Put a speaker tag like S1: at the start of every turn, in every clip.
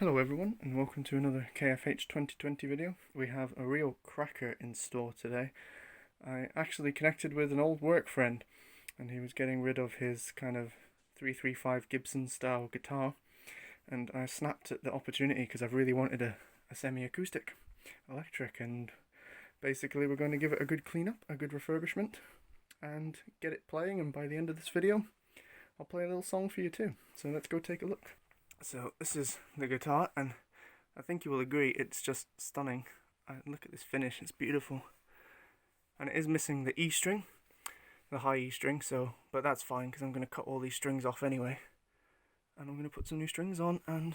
S1: Hello everyone and welcome to another KFH 2020 video. We have a real cracker in store today. I actually connected with an old work friend and he was getting rid of his kind of 335 Gibson style guitar, and I snapped at the opportunity because I've really wanted a semi-acoustic electric, and basically we're going to give it a good cleanup, a good refurbishment, and get it playing, and by the end of this video I'll play a little song for you too. So let's go take a look. So this is the guitar, and I think you will agree it's just stunning. Look at this finish, it's beautiful. And it is missing the E string, the high E string, but that's fine because I'm going to cut all these strings off anyway. And I'm going to put some new strings on and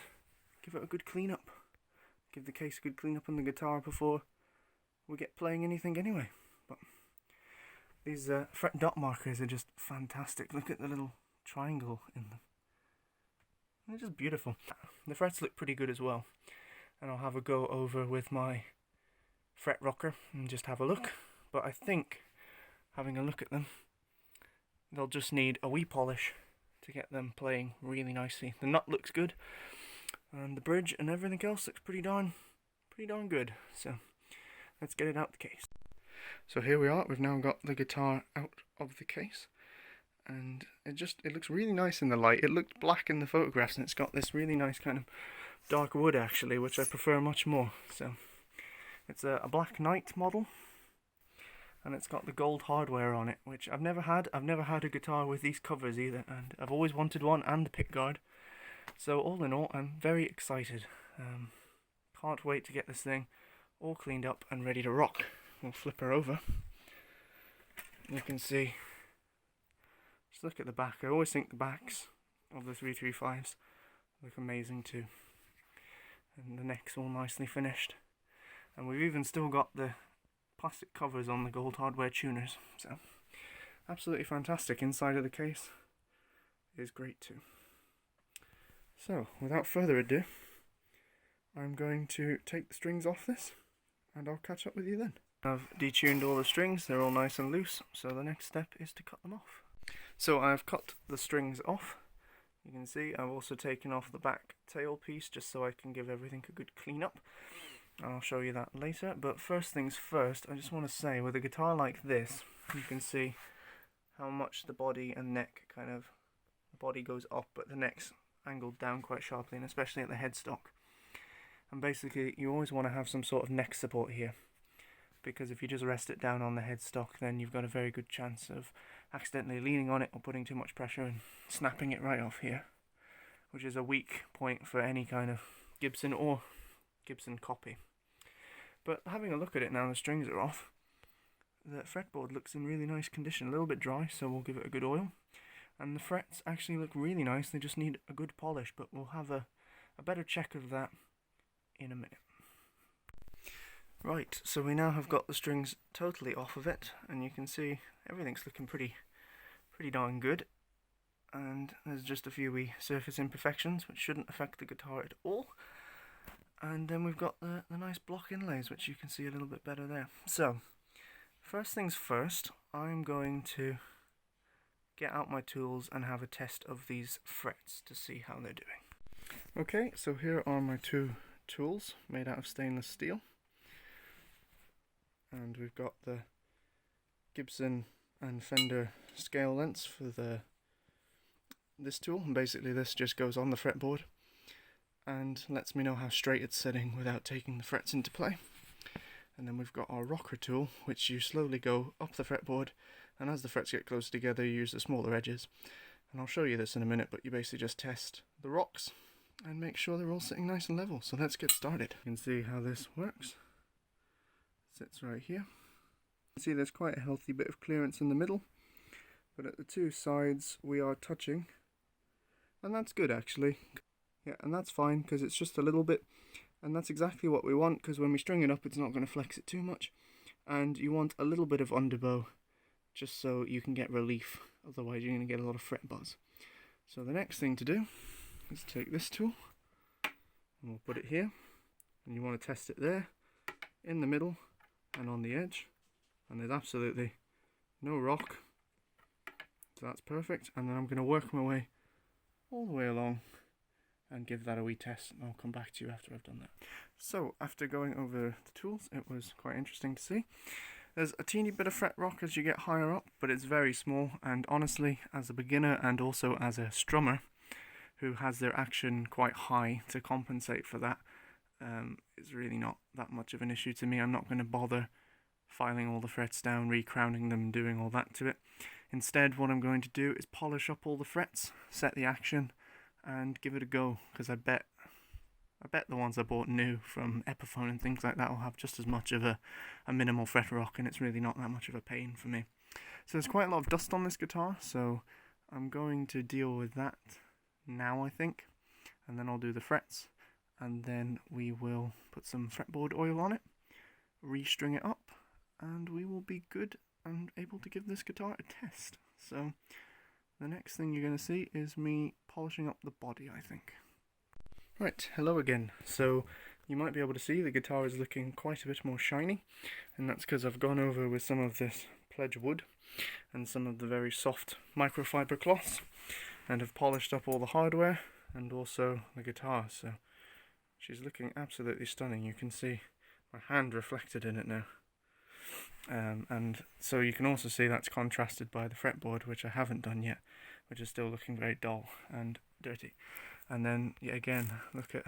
S1: give it a good clean up. Give the case a good clean up on the guitar before we get playing anything anyway. But these fret dot markers are just fantastic. Look at the little triangle in them. They're just beautiful. The frets look pretty good as well, and I'll have a go over with my fret rocker and just have a look. But I think, having a look at them, they'll just need a wee polish to get them playing really nicely. The nut looks good, and the bridge and everything else looks pretty darn good. So let's get it out the case. So here we are. We've now got the guitar out of the case. And it looks really nice in the light. It looked black in the photographs, and it's got this really nice kind of dark wood actually, which I prefer much more. So it's a Black Knight model, and it's got the gold hardware on it, which I've never had. I've never had a guitar with these covers either, and I've always wanted one, and the pickguard. So all in all, I'm very excited. Can't wait to get this thing all cleaned up and ready to rock. We'll flip her over. You can see. Just look at the back. I always think the backs of the 335s look amazing too. And the neck's all nicely finished. And we've even still got the plastic covers on the gold hardware tuners. So, absolutely fantastic. Inside of the case is great too. So, without further ado, I'm going to take the strings off this, and I'll catch up with you then. I've detuned all the strings. They're all nice and loose. So the next step is to cut them off. So I've cut the strings off. You can see I've also taken off the back tail piece just so I can give everything a good clean up. I'll show you that later, but first things first, I just want to say with a guitar like this, you can see how much the body and neck the body goes up, but the neck's angled down quite sharply, and especially at the headstock. And basically you always want to have some sort of neck support here, because if you just rest it down on the headstock, then you've got a very good chance of accidentally leaning on it or putting too much pressure and snapping it right off here, which is a weak point for any kind of Gibson or Gibson copy. But having a look at it now, the strings are off. The fretboard looks in really nice condition, a little bit dry, so we'll give it a good oil. And the frets actually look really nice, they just need a good polish, but we'll have a better check of that in a minute. Right, so we now have got the strings totally off of it, and you can see everything's looking pretty darn good. And there's just a few wee surface imperfections which shouldn't affect the guitar at all. And then we've got the nice block inlays, which you can see a little bit better there. So, first things first, I'm going to get out my tools and have a test of these frets to see how they're doing. Okay, so here are my two tools made out of stainless steel. And we've got the Gibson and Fender scale lengths for this tool, and basically this just goes on the fretboard and lets me know how straight it's sitting without taking the frets into play. And then we've got our rocker tool, which you slowly go up the fretboard, and as the frets get close together you use the smaller edges. And I'll show you this in a minute, but you basically just test the rocks and make sure they're all sitting nice and level. So let's get started. You can see how this works. Sits right here. You can see there's quite a healthy bit of clearance in the middle, but at the two sides we are touching, and that's good actually. Yeah, and that's fine because it's just a little bit, and that's exactly what we want, because when we string it up it's not going to flex it too much, and you want a little bit of underbow just so you can get relief, otherwise you're going to get a lot of fret buzz. So the next thing to do is take this tool and we'll put it here, and you want to test it there in the middle and on the edge, and there's absolutely no rock, so that's perfect. And then I'm going to work my way all the way along and give that a wee test, and I'll come back to you after I've done that. So after going over the tools, it was quite interesting to see. There's a teeny bit of fret rock as you get higher up, but it's very small, and honestly, as a beginner and also as a strummer who has their action quite high to compensate for that, it's really not that much of an issue to me. I'm not going to bother filing all the frets down, recrowning them, doing all that to it. Instead, what I'm going to do is polish up all the frets, set the action, and give it a go, because I bet the ones I bought new from Epiphone and things like that will have just as much of a minimal fret rock, and it's really not that much of a pain for me. So there's quite a lot of dust on this guitar, so I'm going to deal with that now, I think, and then I'll do the frets, and then we will put some fretboard oil on it, restring it up, and we will be good and able to give this guitar a test. So the next thing you're going to see is me polishing up the body, I think. Right, hello again. So you might be able to see the guitar is looking quite a bit more shiny, and that's because I've gone over with some of this pledge wood and some of the very soft microfiber cloths, and have polished up all the hardware and also the guitar. So she's looking absolutely stunning. You can see my hand reflected in it now. And so you can also see that's contrasted by the fretboard, which I haven't done yet, which is still looking very dull and dirty. And then yet again, look at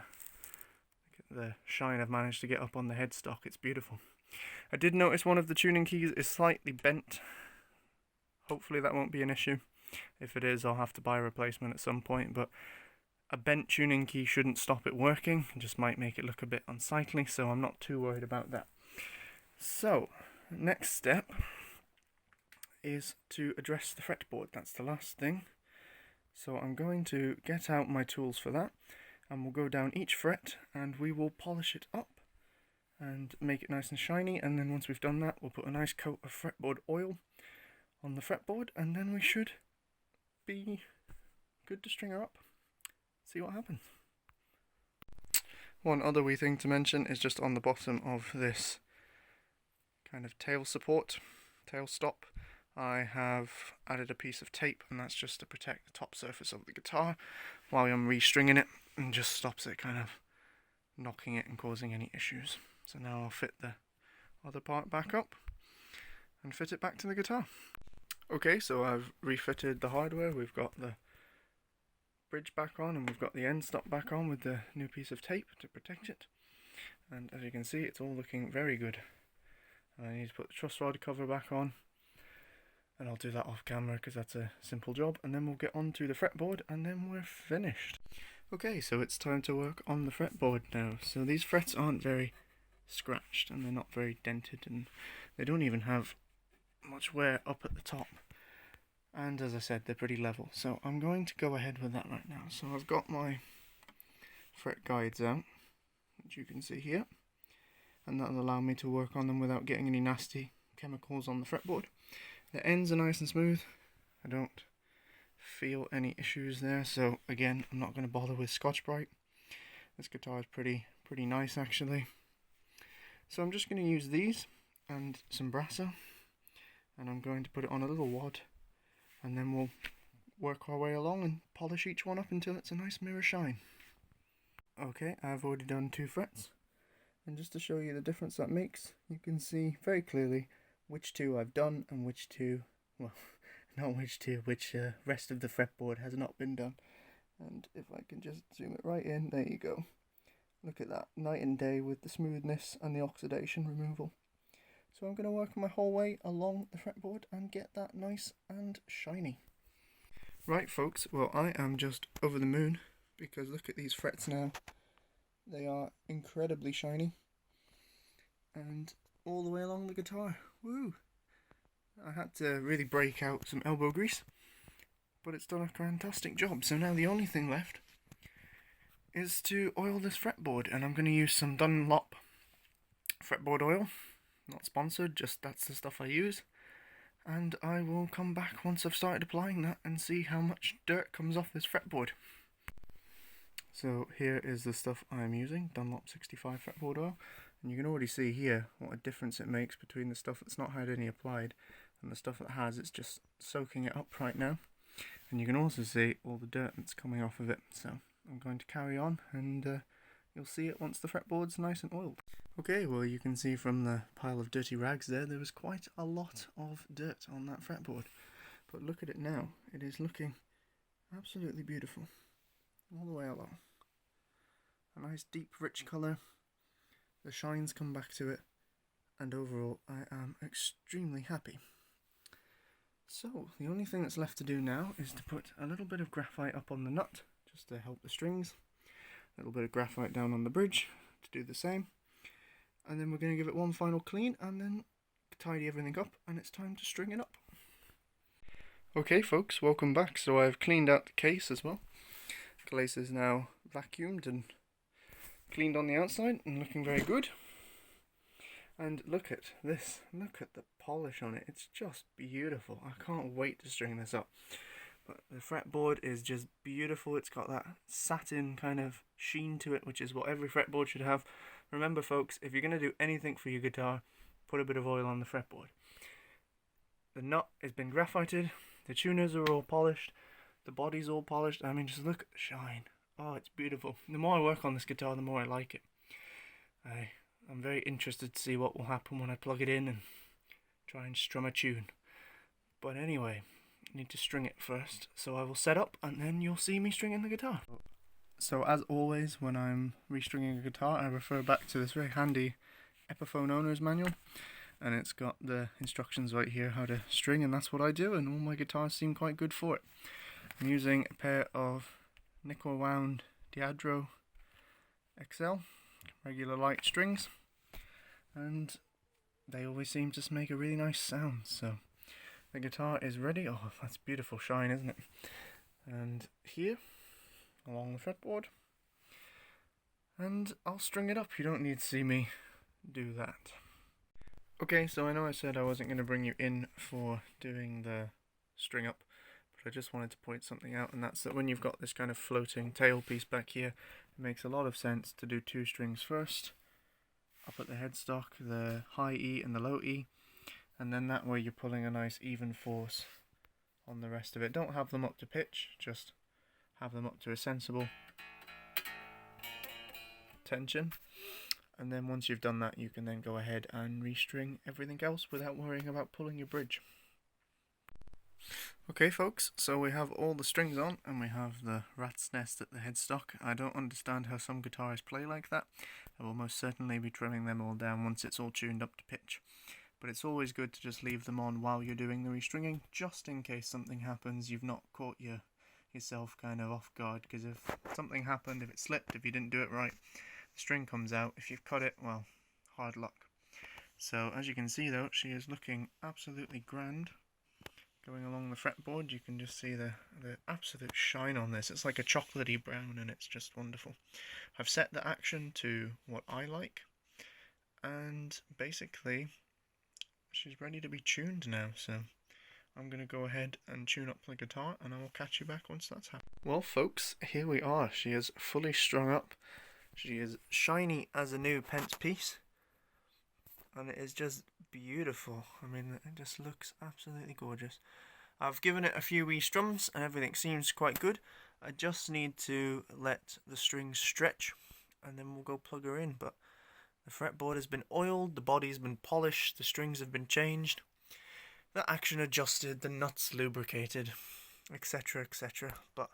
S1: the shine I've managed to get up on the headstock. It's beautiful. I did notice one of the tuning keys is slightly bent. Hopefully that won't be an issue. If it is, I'll have to buy a replacement at some point, but a bent tuning key shouldn't stop it working. It just might make it look a bit unsightly, so I'm not too worried about that. So next step is to address the fretboard. That's the last thing. So I'm going to get out my tools for that, and we'll go down each fret and we will polish it up and make it nice and shiny, and then once we've done that, we'll put a nice coat of fretboard oil on the fretboard, and then we should be good to string her up. See what happens. One other wee thing to mention is just on the bottom of this kind of tail support, tail stop, I have added a piece of tape, and that's just to protect the top surface of the guitar while I'm restringing it, and just stops it kind of knocking it and causing any issues. So now I'll fit the other part back up and fit it back to the guitar. Okay, so I've refitted the hardware. We've got the bridge back on, and we've got the end stop back on with the new piece of tape to protect it. And as you can see, it's all looking very good. I need to put the truss rod cover back on, and I'll do that off camera because that's a simple job, and then we'll get on to the fretboard and then we're finished. Okay, so it's time to work on the fretboard now. So these frets aren't very scratched, and they're not very dented, and they don't even have much wear up at the top, and as I said, they're pretty level. So I'm going to go ahead with that right now. So I've got my fret guides out, which you can see here, and that'll allow me to work on them without getting any nasty chemicals on the fretboard. The ends are nice and smooth. I don't feel any issues there, so again, I'm not going to bother with Scotch-Brite. This guitar is pretty nice actually. So I'm just going to use these and some brasso, and I'm going to put it on a little wad, and then we'll work our way along and polish each one up until it's a nice mirror shine. Okay, I've already done 2 frets, and just to show you the difference that makes, you can see very clearly which 2 I've done and which 2, well, not which 2, which rest of the fretboard has not been done. And if I can just zoom it right in, there you go. Look at that, night and day with the smoothness and the oxidation removal. So I'm going to work my whole way along the fretboard and get that nice and shiny. Right folks, well I am just over the moon, because look at these frets now. They are incredibly shiny, and all the way along the guitar. Woo! I had to really break out some elbow grease, but it's done a fantastic job. So now the only thing left is to oil this fretboard, and I'm going to use some Dunlop Fretboard Oil. Not sponsored, just that's the stuff I use. And I will come back once I've started applying that and see how much dirt comes off this fretboard. So here is the stuff I'm using, Dunlop 65 Fretboard Oil. And you can already see here what a difference it makes between the stuff that's not had any applied and the stuff that has. It's just soaking it up right now. And you can also see all the dirt that's coming off of it. So I'm going to carry on, and you'll see it once the fretboard's nice and oiled. Okay, well, you can see from the pile of dirty rags there was quite a lot of dirt on that fretboard. But look at it now. It is looking absolutely beautiful all the way along. A nice deep rich colour. The shines come back to it, and overall I am extremely happy. So the only thing that's left to do now is to put a little bit of graphite up on the nut just to help the strings, a little bit of graphite down on the bridge to do the same, and then we're going to give it one final clean and then tidy everything up, and it's time to string it up. Okay folks, welcome back. So I've cleaned out the case as well. The case is now vacuumed and cleaned on the outside and looking very good. And look at this, look at the polish on it, it's just beautiful. I can't wait to string this up. But the fretboard is just beautiful. It's got that satin kind of sheen to it, which is what every fretboard should have. Remember folks, if you're going to do anything for your guitar, put a bit of oil on the fretboard. The nut has been graphited, the tuners are all polished, the body's all polished. I mean, just look at the shine. Oh, it's beautiful. The more I work on this guitar, the more I like it. I'm very interested to see what will happen when I plug it in and try and strum a tune. But anyway, I need to string it first, so I will set up and then you'll see me stringing the guitar. So as always, when I'm restringing a guitar, I refer back to this very handy Epiphone owner's manual, and it's got the instructions right here how to string, and that's what I do, and all my guitars seem quite good for it. I'm using a pair of nickel wound Diadro XL regular light strings, and they always seem to make a really nice sound. So the guitar is ready. Oh, that's beautiful shine, isn't it? And here along the fretboard, and I'll string it up. You don't need to see me do that. Okay, so I know I said I wasn't going to bring you in for doing the string up, but I just wanted to point something out, and that's that when you've got this kind of floating tail piece back here, it makes a lot of sense to do two strings first, up at the headstock, the high E and the low E, and then that way you're pulling a nice even force on the rest of it. Don't have them up to pitch, just have them up to a sensible tension. And then once you've done that, you can then go ahead and restring everything else without worrying about pulling your bridge. Okay folks, so we have all the strings on and we have the rat's nest at the headstock. I don't understand how some guitarists play like that. I will most certainly be trimming them all down once it's all tuned up to pitch. But it's always good to just leave them on while you're doing the restringing, just in case something happens, you've not caught yourself kind of off guard, because if something happened, if it slipped, if you didn't do it right, the string comes out. If you've cut it, well, hard luck. So as you can see though, she is looking absolutely grand. Going along the fretboard, you can just see the absolute shine on this. It's like a chocolatey brown and it's just wonderful. I've set the action to what I like, and basically she's ready to be tuned now, so I'm going to go ahead and tune up the guitar and I will catch you back once that's happened. Well folks, here we are. She is fully strung up. She is shiny as a new Pence piece, and it is just beautiful. I mean, it just looks absolutely gorgeous. I've given it a few wee strums and everything seems quite good. I just need to let the strings stretch and then we'll go plug her in. But the fretboard has been oiled, the body's been polished, the strings have been changed, the action adjusted, the nuts lubricated, etc, etc. But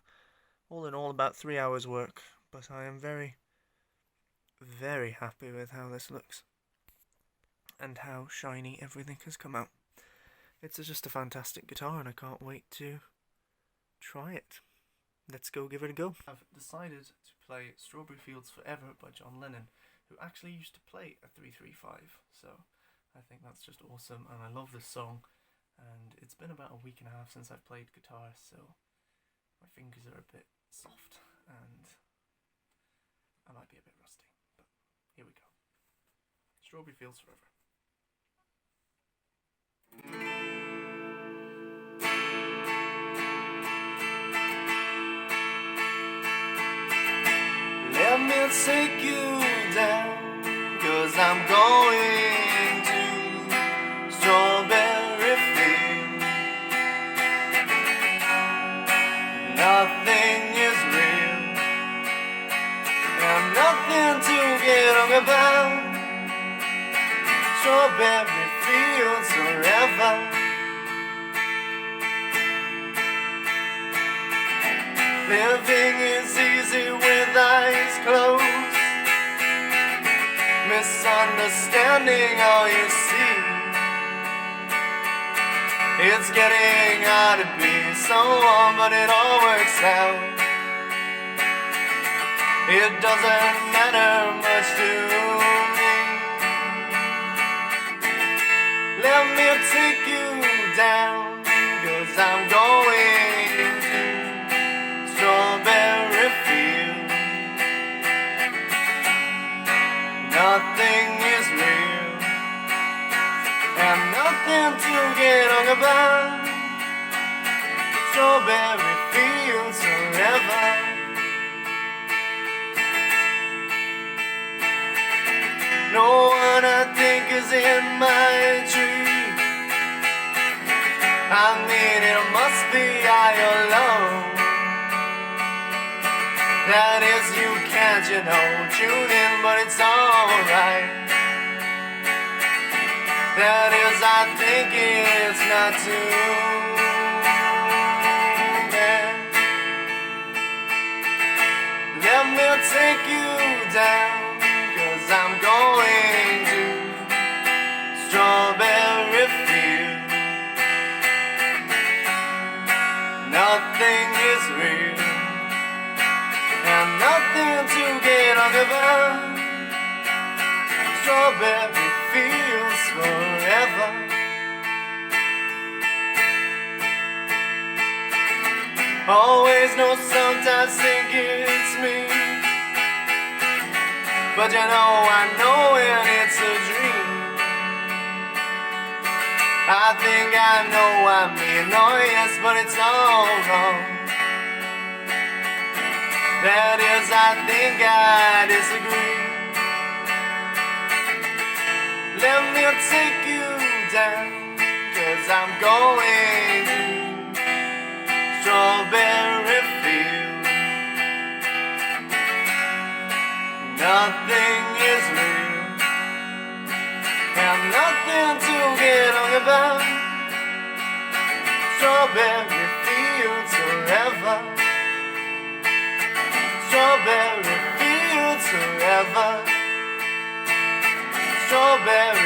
S1: all in all, about 3 hours work. But I am very, very happy with how this looks and how shiny everything has come out. It's just a fantastic guitar and I can't wait to try it. Let's go give it a go. I've decided to play Strawberry Fields Forever by John Lennon, who actually used to play a 335, so I think that's just awesome and I love this song, and it's been about a week and a half since I've played guitar, so my fingers are a bit soft and I might be a bit rusty, but here we go. Strawberry Fields Forever. Let me take you down, 'cause I'm going to Strawberry Fields. Nothing is real about. Strawberry fields forever. Living is easy with eyes closed. Misunderstanding all you see. It's getting hard to be someone, but it all works out. It doesn't matter much to me. Let me take you down, 'cause I'm going to strawberry field. Nothing is real, and nothing to get hung about. Strawberry fields forever. No one I think is in my tree. I mean, it must be I alone. That is, you can't, tune in, but it's alright. That is, I think it's not too bad. Let me take you down, 'cause I'm going to strawberry field. Nothing is real, and nothing to get hung about. Strawberry fields forever. Always know, sometimes think it's me, but I know when it's a dream. I think I know I'm being noise, but it's all wrong. That is, I think I disagree. Let me take you down, 'cause I'm going to strawberry field. Nothing is real, and nothing to get hung about. Strawberry fields forever. Strawberry fields forever. Strawberry